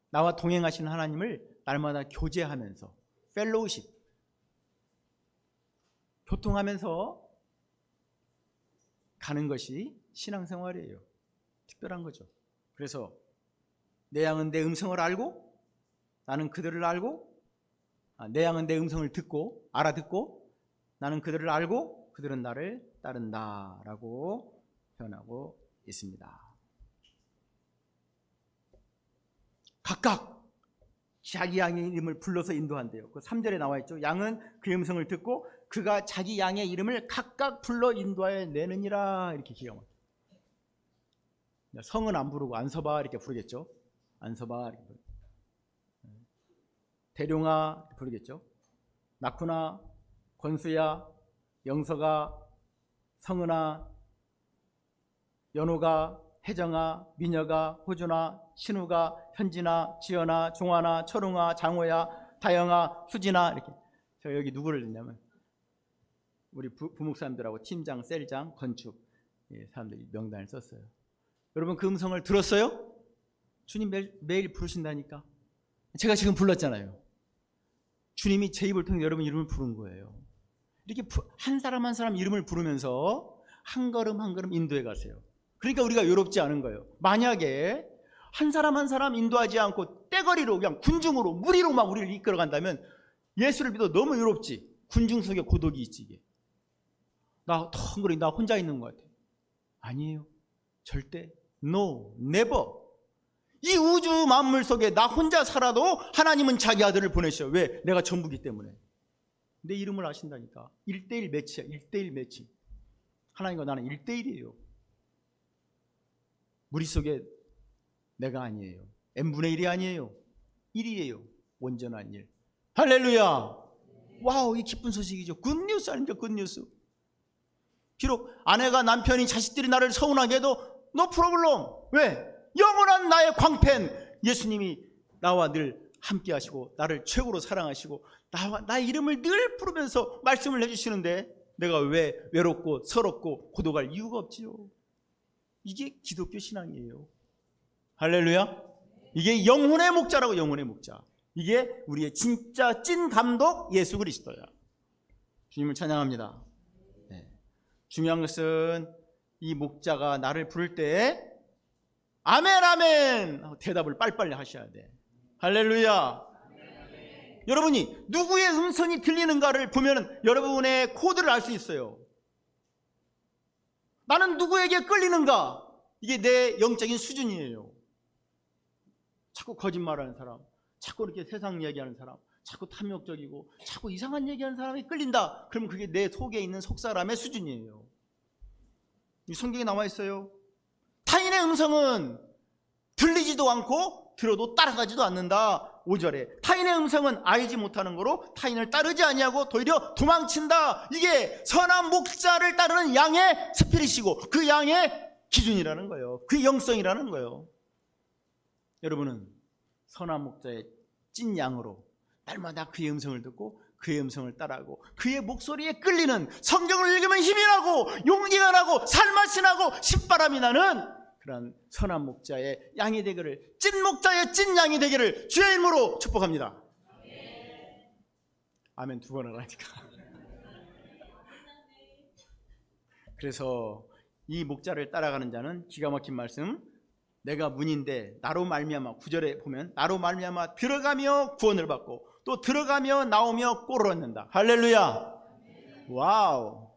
[SPEAKER 1] 나와 동행하시는 하나님을 날마다 교제하면서 펠로우십, 교통하면서 가는 것이 신앙생활이에요. 특별한 거죠. 그래서 내 양은 내 음성을 알고 나는 그들을 알고 내 양은 내 음성을 듣고 알아듣고 나는 그들을 알고 그들은 나를 따른다라고 표현하고 있습니다. 각각 자기 양의 이름을 불러서 인도한대요. 그 3절에 나와 있죠. 양은 그의 음성을 듣고 그가 자기 양의 이름을 각각 불러 인도하여 내느니라. 이렇게 기가 막혀요. 성은 안 부르고 안서봐 이렇게 부르겠죠. 안서봐 이렇게 부르겠죠. 대룡아 부르겠죠. 낙훈아, 권수야, 영서가, 성은아, 연호가, 혜정아, 민혁아, 호준아, 신우가, 현진아, 지연아, 종환아, 철웅아, 장호야, 다영아, 수진아. 이렇게 제가 여기 누구를 넣냐면 우리 부목사님들하고 팀장, 셀장, 건축 사람들이 명단을 썼어요. 여러분 그 음성을 들었어요? 주님 매일 부르신다니까. 제가 지금 불렀잖아요. 주님이 제 입을 통해 여러분 이름을 부른 거예요. 이렇게 한 사람 한 사람 이름을 부르면서 한 걸음 한 걸음 인도해 가세요. 그러니까 우리가 외롭지 않은 거예요. 만약에 한 사람 한 사람 인도하지 않고 떼거리로 그냥 군중으로 무리로 막 우리를 이끌어 간다면 예수를 믿어 너무 외롭지. 군중 속에 고독이 있지. 이게 나 텅그리 나 혼자 있는 것 같아. 아니에요. 절대 No, never. 이 우주 만물 속에 나 혼자 살아도 하나님은 자기 아들을 보내셔요. 왜? 내가 전부기 때문에. 내 이름을 아신다니까. 1:1 매치야. 1:1 매치. 하나님과 나는 1:1이에요. 무리 속에 내가 아니에요. n분의 1이 아니에요. 1이에요. 온전한 일. 할렐루야. 와우, 이 기쁜 소식이죠. 굿뉴스 아닙니까? 굿뉴스. 비록 아내가 남편이 자식들이 나를 서운하게 해도 no problem. 왜? 영원한 나의 광팬 예수님이 나와 늘 함께 하시고 나를 최고로 사랑하시고 나의 이름을 늘 부르면서 말씀을 해주시는데 내가 왜 외롭고 서럽고 고독할 이유가 없지요. 이게 기독교 신앙이에요. 할렐루야. 이게 영혼의 목자라고. 영혼의 목자. 이게 우리의 진짜 찐 감독 예수 그리스도야. 주님을 찬양합니다. 네. 중요한 것은 이 목자가 나를 부를 때 아멘 아멘 대답을 빨리빨리 하셔야 돼. 할렐루야. 아멘. 여러분이 누구의 음성이 들리는가를 보면 여러분의 코드를 알 수 있어요. 나는 누구에게 끌리는가? 이게 내 영적인 수준이에요. 자꾸 거짓말하는 사람, 자꾸 이렇게 세상 얘기하는 사람, 자꾸 탐욕적이고 자꾸 이상한 얘기하는 사람이 끌린다. 그러면 그게 내 속에 있는 속사람의 수준이에요. 이 성경에 나와 있어요. 타인의 음성은 들리지도 않고 들어도 따라가지도 않는다. 5절에 타인의 음성은 알지 못하는 거로 타인을 따르지 아니하고 도리어 도망친다. 이게 선한 목자를 따르는 양의 스피릿이고 그 양의 기준이라는 거예요. 그 영성이라는 거예요. 여러분은 선한 목자의 찐 양으로 날마다 그의 음성을 듣고 그의 음성을 따라하고 그의 목소리에 끌리는, 성경을 읽으면 힘이 나고 용기가 나고 살맛이 나고 신바람이 나는 그런 선한 목자의 양이 되기를, 찐 목자의 찐 양이 되기를 주의 이름으로 축복합니다. 아멘 두 번을 하니까. 그래서 이 목자를 따라가는 자는 기가 막힌 말씀, 내가 문인데 나로 말미암아, 9절에 보면 나로 말미암아 들어가며 구원을 받고 또 들어가며 나오며 꼴을 얻는다. 할렐루야. 와우.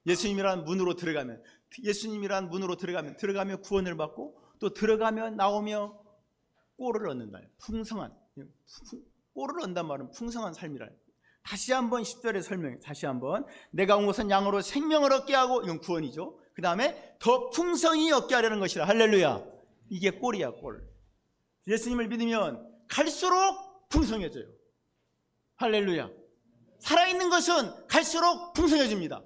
[SPEAKER 1] 예수님이란 문으로 들어가면, 예수님이란 문으로 들어가며 구원을 받고 또 들어가며 나오며 꼴을 얻는다. 풍성한, 꼴을 얻는단 말은 풍성한 삶이라. 다시 한번 10절에 설명해. 다시 한번 내가 온 것은 양으로 생명을 얻게 하고, 이건 구원이죠. 그 다음에 더 풍성히 얻게 하려는 것이라. 할렐루야. 이게 꼴이야, 꼴. 예수님을 믿으면 갈수록 풍성해져요. 할렐루야. 살아있는 것은 갈수록 풍성해집니다.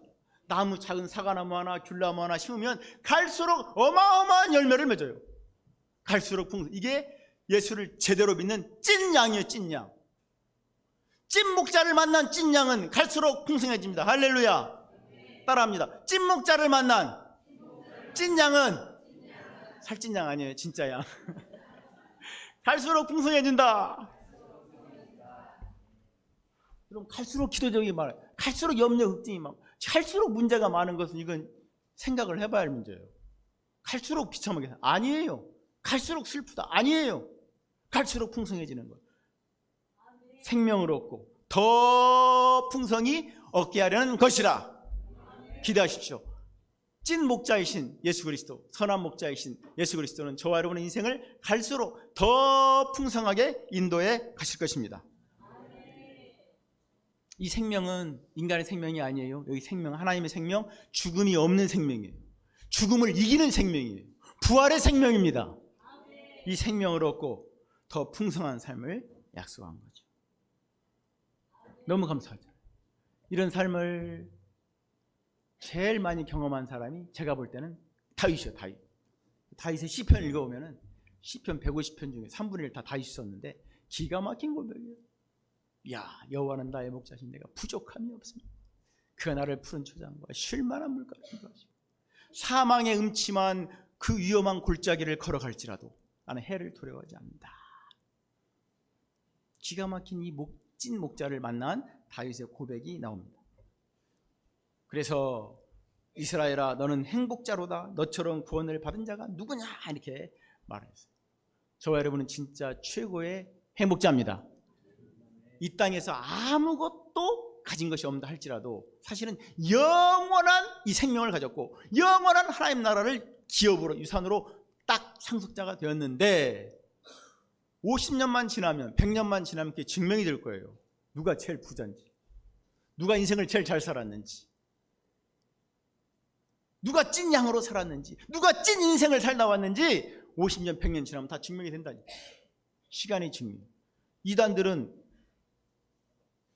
[SPEAKER 1] 나무, 작은 사과나무 하나, 귤나무 하나 심으면 갈수록 어마어마한 열매를 맺어요. 갈수록 풍성. 이게 예수를 제대로 믿는 찐 양이에요. 찐 양. 찐 목자를 만난 찐 양은 갈수록 풍성해집니다. 할렐루야. 따라합니다. 찐 목자를 만난 찐 양은 살찐 양 아니에요. 진짜 양. 갈수록 풍성해진다. 그럼 갈수록 기도적인 말, 갈수록 염려 걱정이 많고, 갈수록 문제가 많은 것은 이건 생각을 해봐야 할 문제예요. 갈수록 비참하게 아니에요. 갈수록 슬프다 아니에요. 갈수록 풍성해지는 것. 생명을 얻고 더 풍성히 얻게 하려는 것이라. 기대하십시오. 찐 목자이신 예수 그리스도, 선한 목자이신 예수 그리스도는 저와 여러분의 인생을 갈수록 더 풍성하게 인도해 가실 것입니다. 이 생명은 인간의 생명이 아니에요. 여기 생명, 하나님의 생명, 죽음이 없는 생명이에요. 죽음을 이기는 생명이에요. 부활의 생명입니다. 이 생명을 얻고 더 풍성한 삶을 약속한 거죠. 너무 감사하죠. 이런 삶을 제일 많이 경험한 사람이 제가 볼 때는 다윗이요. 다윗의 시편 읽어보면 시편 150편 중에 3분의 1 다 다윗이 썼는데 기가 막힌 고백이에요. 야, 여호와는 나의 목자신 내가 부족함이 없습니다. 그가 나를 푸른 초장과 쉴만한 물가로 하시고 사망의 음침한 그 위험한 골짜기를 걸어갈지라도 나는 해를 두려워하지 않는다. 기가 막힌 이 찐 목자를 만난 다윗의 고백이 나옵니다. 그래서 이스라엘아 너는 행복자로다. 너처럼 구원을 받은 자가 누구냐 이렇게 말했어요. 저와 여러분은 진짜 최고의 행복자입니다. 이 땅에서 아무것도 가진 것이 없다 할지라도 사실은 영원한 이 생명을 가졌고 영원한 하나님 나라를 기업으로 유산으로 딱 상속자가 되었는데 50년만 지나면 100년만 지나면 그게 증명이 될 거예요. 누가 제일 부자인지, 누가 인생을 제일 잘 살았는지, 누가 찐 양으로 살았는지, 누가 찐 인생을 살다 왔는지 50년 100년 지나면 다 증명이 된다니까. 시간이 증명.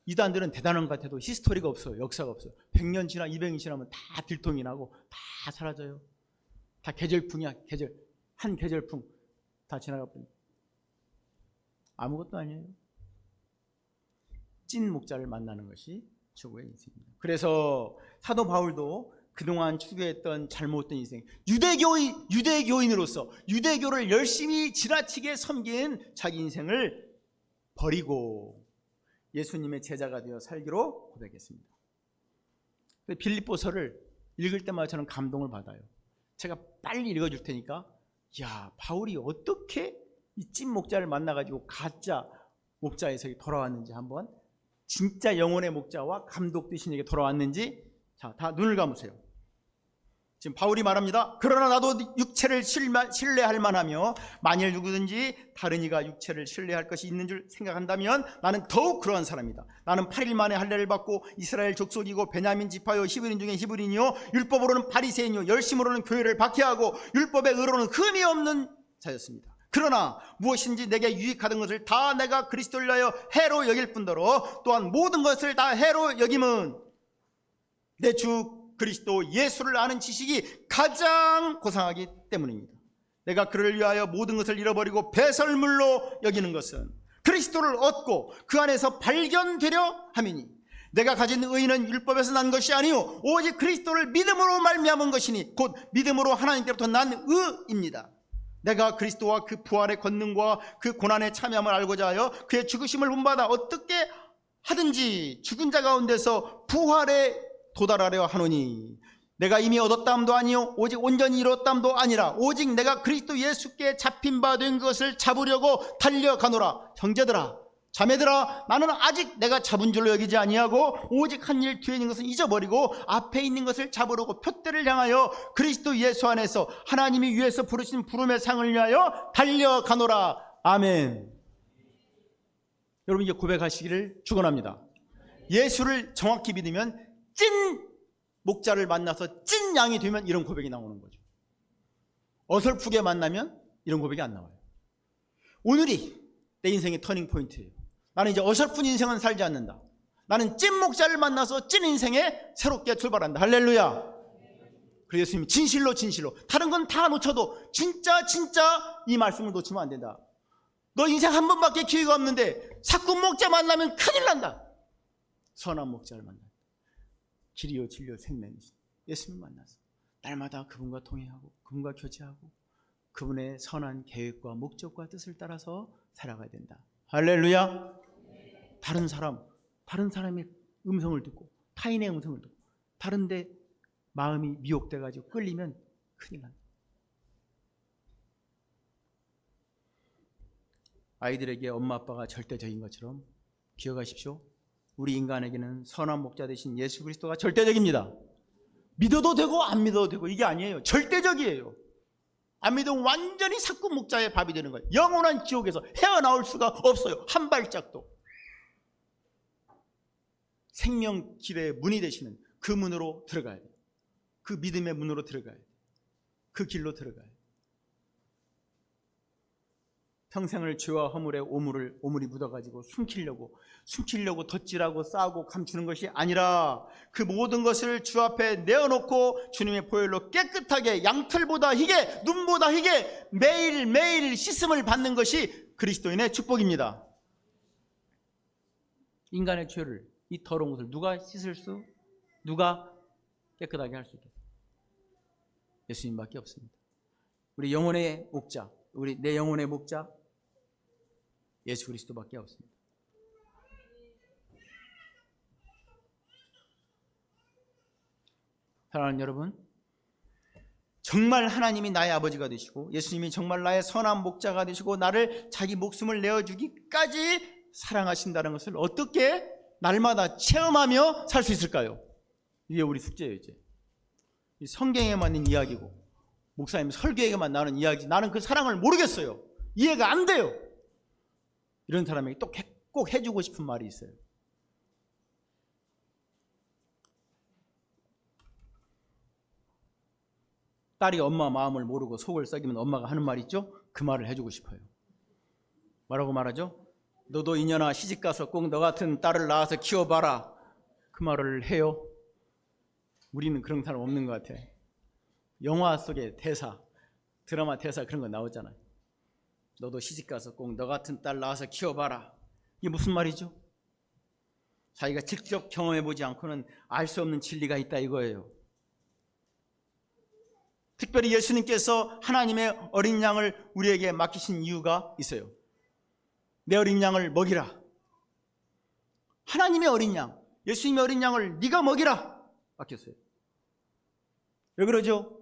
[SPEAKER 1] 이단들은 대단한 것 같아도 히스토리가 없어요. 역사가 없어요. 100년 지나 200년 지나면 다 들통이 나고 다 사라져요. 다 계절풍이야. 한 계절풍 다 지나가 버립니다. 아무것도 아니에요. 찐 목자를 만나는 것이 최고의 인생입니다. 그래서 사도 바울도 그동안 추구했던 잘못된 인생, 유대교인으로서 유대교를 열심히 지나치게 섬긴 자기 인생을 버리고 예수님의 제자가 되어 살기로 고백했습니다. 빌립보서를 읽을 때마다 저는 감동을 받아요. 제가 빨리 읽어줄 테니까 야, 바울이 어떻게 이 찐 목자를 만나가지고 가짜 목자에서 돌아왔는지 한번 진짜 영혼의 목자와 감독 되신 에게 돌아왔는지 자, 다 눈을 감으세요. 지금 바울이 말합니다. 그러나 나도 육체를 신뢰할 만하며 만일 누구든지 다른 이가 육체를 신뢰할 것이 있는 줄 생각한다면 나는 더욱 그러한 사람이다. 나는 8일 만에 할례를 받고 이스라엘 족속이고 베냐민 지파요 히브리인 중에 히브리인이요 율법으로는 바리새인이요 열심으로는 교회를 박해하고 율법의 의로는 흠이 없는 자였습니다. 그러나 무엇인지 내게 유익하던 것을 다 내가 그리스도를 위하여 해로 여길 뿐더러 또한 모든 것을 다 해로 여김은 내 주 그리스도 예수를 아는 지식이 가장 고상하기 때문입니다. 내가 그를 위하여 모든 것을 잃어버리고 배설물로 여기는 것은 그리스도를 얻고 그 안에서 발견되려 함이니 내가 가진 의는 율법에서 난 것이 아니요 오직 그리스도를 믿음으로 말미암은 것이니 곧 믿음으로 하나님께로부터 난 의입니다. 내가 그리스도와 그 부활의 권능과 그 고난의 참여함을 알고자 하여 그의 죽으심을 본받아 어떻게 하든지 죽은 자 가운데서 부활에 도달하려 하노니 내가 이미 얻었다함도 아니요 오직 온전히 이뤘다함도 아니라 오직 내가 그리스도 예수께 잡힌 바 된 것을 잡으려고 달려가노라. 형제들아 자매들아 나는 아직 내가 잡은 줄로 여기지 아니하고 오직 한 일 뒤에 있는 것은 잊어버리고 앞에 있는 것을 잡으려고 표대를 향하여 그리스도 예수 안에서 하나님이 위에서 부르신 부름의 상을 위하여 달려가노라. 아멘. 여러분 이제 고백하시기를 축원합니다. 예수를 정확히 믿으면 찐 목자를 만나서 찐 양이 되면 이런 고백이 나오는 거죠. 어설프게 만나면 이런 고백이 안 나와요. 오늘이 내 인생의 터닝 포인트예요. 나는 이제 어설픈 인생은 살지 않는다. 나는 찐 목자를 만나서 찐 인생에 새롭게 출발한다. 할렐루야. 그래서 예수님이 진실로 다른 건 다 놓쳐도 진짜 이 말씀을 놓치면 안 된다. 너 인생 한 번밖에 기회가 없는데 자꾸 목자 만나면 큰일 난다. 선한 목자를 만나 길이요 진리요 생명이신 예수님 만나서 날마다 그분과 통회하고 그분과 교제하고 그분의 선한 계획과 목적과 뜻을 따라서 살아가야 된다. 할렐루야. 다른 사람의 음성을 듣고 타인의 음성을 듣고 다른데 마음이 미혹돼가지고 끌리면 큰일 난다. 아이들에게 엄마 아빠가 절대적인 것처럼 기억하십시오. 우리 인간에게는 선한 목자 되신 예수 그리스도가 절대적입니다. 믿어도 되고 안 믿어도 되고 이게 아니에요. 절대적이에요. 안 믿으면 완전히 사꾼 목자의 밥이 되는 거예요. 영원한 지옥에서 헤어나올 수가 없어요. 한 발짝도. 생명길의 문이 되시는 그 문으로 들어가야 돼요. 그 믿음의 문으로 들어가야 돼요. 그 길로 들어가야 돼요. 평생을 죄와 허물에 오물이 묻어가지고 숨기려고 덧질하고 싸고 감추는 것이 아니라 그 모든 것을 주 앞에 내어놓고 주님의 보혈로 깨끗하게 양털보다 희게 눈보다 희게 매일매일 씻음을 받는 것이 그리스도인의 축복입니다. 인간의 죄를, 이 더러운 것을 누가 깨끗하게 할 수 있겠어요? 예수님밖에 없습니다. 우리 영혼의 목자, 내 영혼의 목자 예수 그리스도밖에 없습니다. 사랑하는 여러분, 정말 하나님이 나의 아버지가 되시고 예수님이 정말 나의 선한 목자가 되시고 나를 자기 목숨을 내어주기까지 사랑하신다는 것을 어떻게 날마다 체험하며 살 수 있을까요? 이게 우리 숙제예요. 이제 성경에만 있는 이야기고 목사님 설교에만 나오는 이야기, 나는 그 사랑을 모르겠어요. 이해가 안 돼요. 이런 사람에게 꼭 해주고 싶은 말이 있어요. 딸이 엄마 마음을 모르고 속을 썩이면 엄마가 하는 말 있죠? 그 말을 해주고 싶어요. 뭐라고 말하죠? 너도 이년아 시집가서 꼭 너 같은 딸을 낳아서 키워봐라. 그 말을 해요. 우리는 그런 사람 없는 것 같아. 영화 속의 대사, 드라마 대사 그런 거 나오잖아요. 너도 시집가서 꼭 너 같은 딸 낳아서 키워봐라. 이게 무슨 말이죠? 자기가 직접 경험해보지 않고는 알 수 없는 진리가 있다 이거예요. 특별히 예수님께서 하나님의 어린 양을 우리에게 맡기신 이유가 있어요. 내 어린 양을 먹이라. 하나님의 어린 양, 예수님의 어린 양을 네가 먹이라 맡겼어요. 왜 그러죠?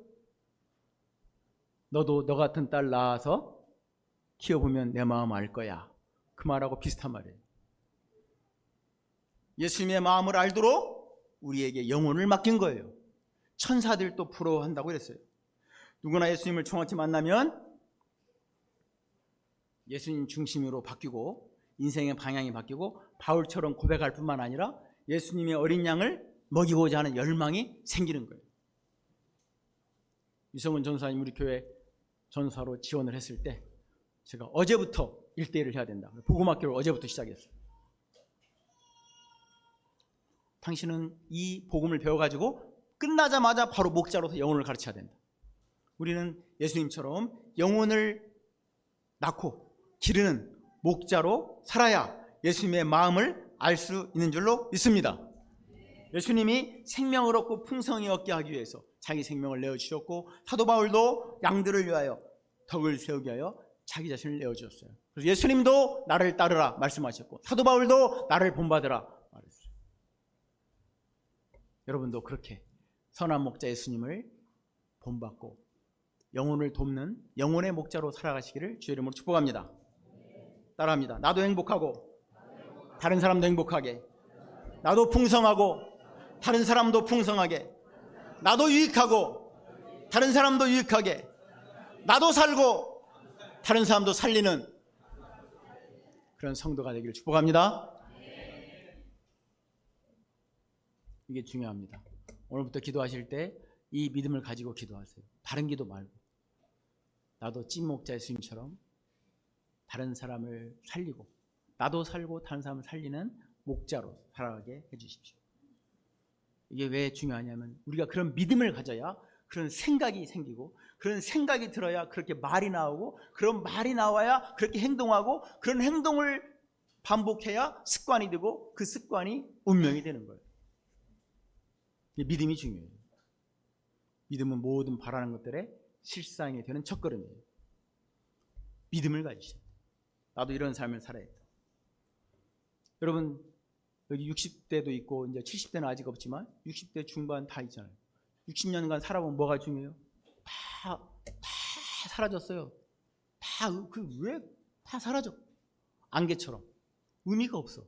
[SPEAKER 1] 너도 너 같은 딸 낳아서 키워보면 내 마음 알 거야. 그 말하고 비슷한 말이에요. 예수님의 마음을 알도록 우리에게 영혼을 맡긴 거예요. 천사들도 부러워한다고 그랬어요. 누구나 예수님을 정확히 만나면 예수님 중심으로 바뀌고 인생의 방향이 바뀌고 바울처럼 고백할 뿐만 아니라 예수님의 어린 양을 먹이고자 하는 열망이 생기는 거예요. 유성훈 전사님 우리 교회 전사로 지원을 했을 때 제가 어제부터 1대1을 해야 된다. 복음학교를 어제부터 시작했어요. 당신은 이 복음을 배워가지고 끝나자마자 바로 목자로서 영혼을 가르쳐야 된다. 우리는 예수님처럼 영혼을 낳고 기르는 목자로 살아야 예수님의 마음을 알 수 있는 줄로 믿습니다. 예수님이 생명을 얻고 풍성히 얻게 하기 위해서 자기 생명을 내어주셨고 사도 바울도 양들을 위하여 덕을 세우기 위하여 자기 자신을 내어주셨어요. 그래서 예수님도 나를 따르라 말씀하셨고 사도 바울도 나를 본받으라 말했어요. 여러분도 그렇게 선한 목자 예수님을 본받고 영혼을 돕는 영혼의 목자로 살아가시기를 주의 이름으로 축복합니다. 따라합니다. 나도 행복하고 다른 사람도 행복하게, 나도 풍성하고 다른 사람도 풍성하게, 나도 유익하고 다른 사람도 유익하게, 나도 살고 다른 사람도 살리는 그런 성도가 되기를 축복합니다. 이게 중요합니다. 오늘부터 기도하실 때 이 믿음을 가지고 기도하세요. 다른 기도 말고 나도 찐목자 예수님처럼 다른 사람을 살리고 나도 살고 다른 사람을 살리는 목자로 살아가게 해주십시오. 이게 왜 중요하냐면 우리가 그런 믿음을 가져야 그런 생각이 생기고 그런 생각이 들어야 그렇게 말이 나오고 그런 말이 나와야 그렇게 행동하고 그런 행동을 반복해야 습관이 되고 그 습관이 운명이 되는 거예요. 믿음이 중요해요. 믿음은 모든 바라는 것들의 실상이 되는 첫걸음이에요. 믿음을 가지시오. 나도 이런 삶을 살아야겠다. 여러분 여기 60대도 있고 이제 70대는 아직 없지만 60대 중반 다 있잖아요. 60년간 살아보면 뭐가 중요해요? 다 사라졌어요. 왜 다 사라져? 안개처럼 의미가 없어.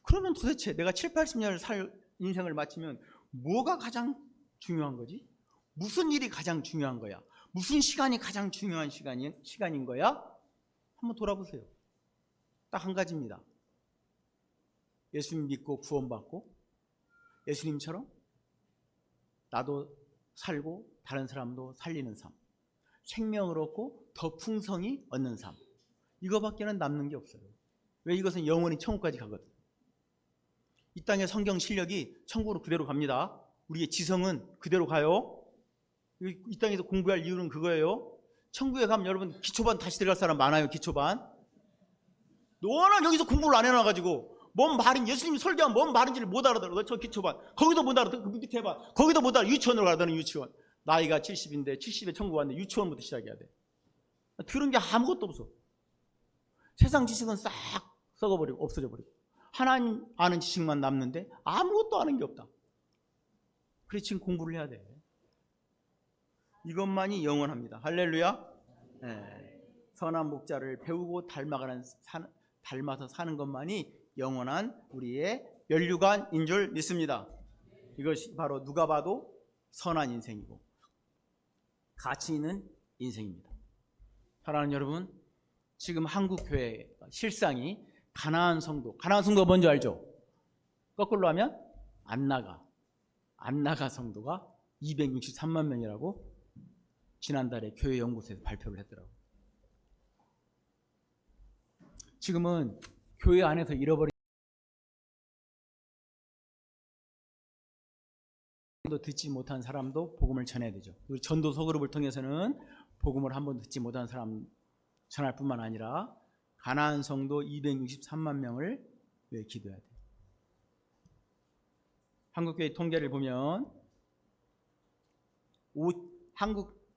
[SPEAKER 1] 그러면 도대체 내가 7, 80년을 살 인생을 마치면 뭐가 가장 중요한 거지? 무슨 일이 가장 중요한 거야? 무슨 시간이 가장 중요한 시간인 거야? 한번 돌아보세요. 딱 한 가지입니다. 예수님 믿고 구원받고 예수님처럼 나도 살고 다른 사람도 살리는 삶, 생명을 얻고 더 풍성히 얻는 삶, 이거밖에는 남는 게 없어요. 왜? 이것은 영원히 천국까지 가거든. 이 땅의 성경 실력이 천국으로 그대로 갑니다. 우리의 지성은 그대로 가요. 이 땅에서 공부할 이유는 그거예요. 천국에 가면 여러분 기초반 다시 들어갈 사람 많아요. 기초반. 너는 여기서 공부를 안 해놔가지고 뭔 말인, 예수님이 설교하면 뭔 말인지를 못 알아들어. 너 저 기초반 거기도 못 알아들어. 그 밑에 해봐. 거기도 못 알아. 유치원으로 가더니 유치원. 나이가 70인데 70에 천국 왔는데 유치원부터 시작해야 돼. 들은 게 아무것도 없어. 세상 지식은 싹 썩어버리고 없어져 버리고 하나님 아는 지식만 남는데 아무것도 아는 게 없다. 그래서 지금 공부를 해야 돼. 이것만이 영원합니다. 할렐루야. 네. 선한 목자를 배우고 닮아서 사는 것만이 영원한 우리의 면류관인 줄 믿습니다. 이것이 바로 누가 봐도 선한 인생이고 가치 있는 인생입니다. 사랑하는 여러분, 지금 한국 교회 실상이 가나안 성도가 뭔지 알죠? 거꾸로 하면 안나가 성도가 263만 명이라고 지난달에 교회 연구소에서 발표를 했더라고요. 지금은 교회 안에서 잃어버린 듣지 못한 사람도 복음을 전해야 되죠. 우리 전도서 그룹을 통해서는 복음을 한 번 듣지 못한 사람 전할 뿐만 아니라 가나안 성도 263만 명을 위해 기도해야 돼요. 한국교회 통계를 보면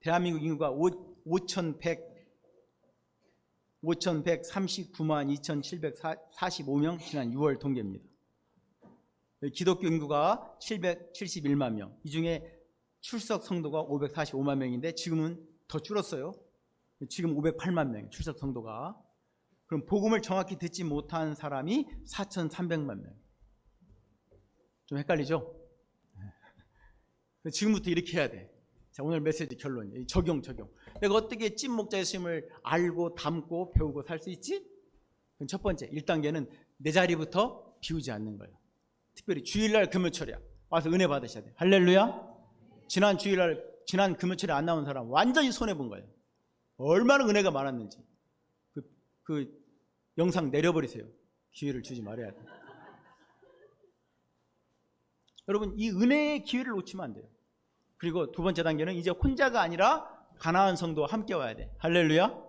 [SPEAKER 1] 대한민국 인구가 5,139만 2,745명 지난 6월 통계입니다. 기독교 인구가 771만 명. 이 중에 출석 성도가 545만 명인데 지금은 더 줄었어요. 지금 508만 명 출석 성도가. 그럼 복음을 정확히 듣지 못한 사람이 4,300만 명. 좀 헷갈리죠? 지금부터 이렇게 해야 돼. 자, 오늘 메시지 결론. 적용. 내가 어떻게 찐 목자의 심을 알고 담고 배우고 살 수 있지? 그럼 첫 번째 1단계는 내 자리부터 비우지 않는 거예요. 특별히 주일날 금요철이야. 와서 은혜 받으셔야 돼. 할렐루야. 지난 금요철에 안 나온 사람 완전히 손해본 거예요. 얼마나 은혜가 많았는지. 그 영상 내려버리세요. 기회를 주지 말아야 돼. 여러분, 이 은혜의 기회를 놓치면 안 돼요. 그리고 두 번째 단계는 이제 혼자가 아니라 가나안 성도와 함께 와야 돼. 할렐루야.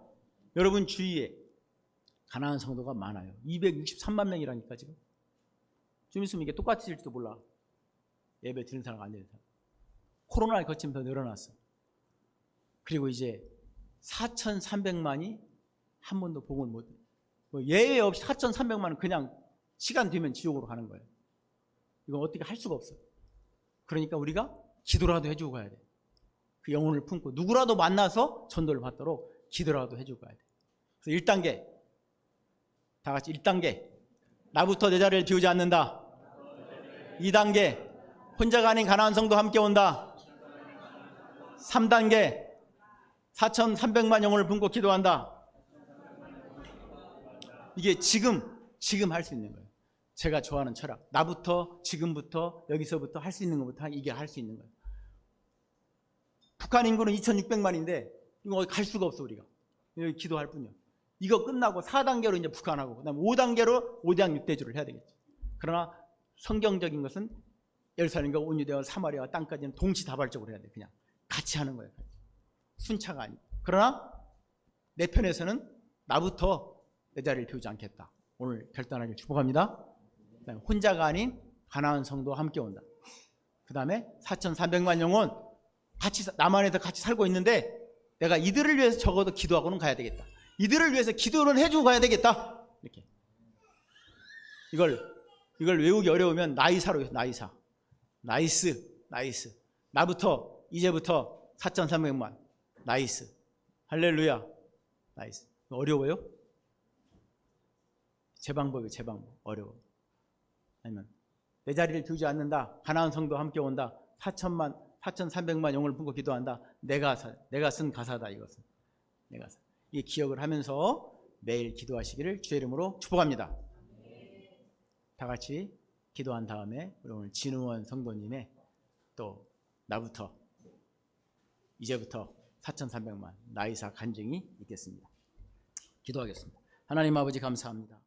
[SPEAKER 1] 여러분 주위에 가나안 성도가 많아요. 263만 명이라니까 지금. 좀 있으면 이게 똑같을지도 몰라. 예배 드리는 사람 안 드리는 사람. 코로나를 거치면서 늘어났어. 그리고 이제 4,300만이 한 번도 복음을 못 해. 예외 없이 4,300만은 그냥 시간 되면 지옥으로 가는 거예요. 이건 어떻게 할 수가 없어. 그러니까 우리가 기도라도 해주고 가야 돼. 그 영혼을 품고 누구라도 만나서 전도를 받도록 기도라도 해주고 가야 돼. 그래서 1단계, 다 같이 1단계, 나부터 내 자리를 비우지 않는다. 2단계, 혼자가 아닌 가나안 성도 함께 온다. 3단계, 4,300만 영혼을 품고 기도한다. 이게 지금 할 수 있는 거예요. 제가 좋아하는 철학. 나부터, 지금부터, 여기서부터 할 수 있는 것부터 이게 할 수 있는 거예요. 북한 인구는 2,600만인데 이거 갈 수가 없어 우리가. 여기 기도할 뿐이야. 이거 끝나고 4단계로 이제 북한하고 그다음에 5단계로 5대양 6대주를 해야 되겠지. 그러나 성경적인 것은 예루살렘과 온 유대와 사마리아와 땅까지는 동시다발적으로 해야 돼. 그냥 같이 하는 거예요. 순차가 아니고. 그러나 내 편에서는 나부터 내 자리를 비우지 않겠다. 오늘 결단하길 축복합니다. 혼자가 아닌 가나안 성도와 함께 온다. 그 다음에 4,300만 영혼 같이 남한에서 같이 살고 있는데 내가 이들을 위해서 적어도 기도하고는 가야 되겠다. 이들을 위해서 기도는 해주고 가야 되겠다. 이렇게 이걸 외우기 어려우면 나이사로 해서 나이사. 나이스. 나부터 이제부터 4,300만 나이스. 할렐루야. 나이스. 어려워요? 제 방법 어려워. 아니면 내 자리를 비우지 않는다. 가나안 성도 함께 온다. 4,300만 영혼을 품고 기도한다. 내가 쓴 가사다. 이것은 내가 이 기억을 하면서 매일 기도하시기를 주의 이름으로 축복합니다. 다 같이 기도한 다음에 우리 오늘 진우원 성도님의 또 나부터 이제부터 4,300만 나이사 간증이 있겠습니다. 기도하겠습니다. 하나님 아버지 감사합니다.